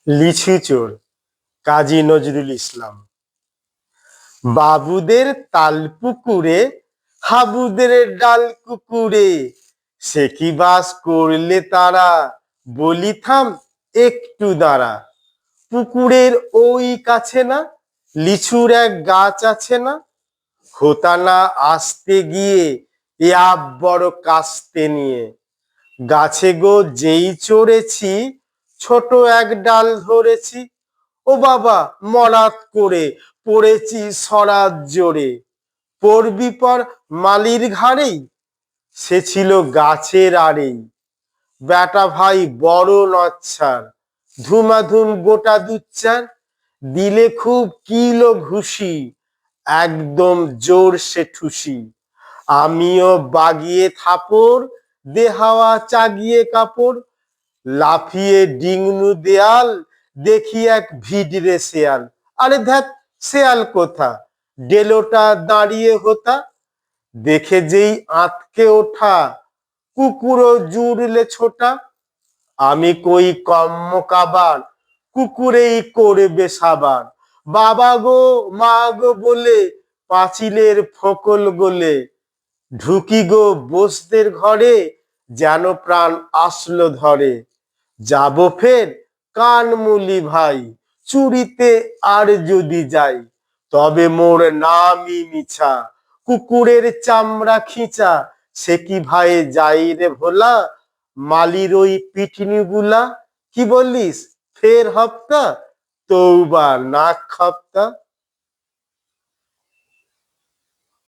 লিচু চোর কাজী নজরুল ইসলাম। বাবুদের তাল পুকুরে হাবুদের ডাল কুকুরে, সে কি বাস করলে তারা, বলি থাম একটু দাঁড়া। পুকুরের ওই কাছে না লিচুর এক গাছ আছে না, হোতা না আসতে গিয়ে এ আব বড় কাস্তে নিয়ে। গাছে গো যেই চড়েছি ছোট এক ডাল ধরেছি, ও বাবা মরাত করে পড়েছি সরাত জোরে। পড়বি পর মালির ঘাড়েই, সে ছিল গাছের আড়েই। বেটা ভাই বড় নচ্ছার, ধুমাধুম গোটা দুচ্চার, দিলে খুব কিলো ঘুষি, একদম জোর সে ঠুসি। আমিও বাগিয়ে থাপড়, দে হাওয়া চাগিয়ে কাপড়, লাফিয়ে ডিঙনু দেয়াল, দেখি এক ভিড়রে শেয়াল। আরে ধ্যাত, শেয়াল কোথা, ডেলোটা দাঁড়িয়ে হোতা। দেখে যেই আঁতকে ওঠা, কুকুরও জুড়লে ছোটা। আমি কই কম্ম কাবার, কুকুরেই করবে সাবার। বাবা গো মা গো বলে পাঁচিলের ফোকল গোলে, ঢুকি গো বসদের ঘরে, যেন প্রাণ আসলো ধরে। যাব ফের কানমুলি ভাই, চুরিতে আর যদি যাই, তবে মোর নামই মিছা, কুকুরের চামড়া খিঁচা। সে কি ভাই যাই রে ভোলা, মালির ওই পিটনি গুলা। কি বলিস ফের হপ্তা, তৌবা নাক খাপ্তা।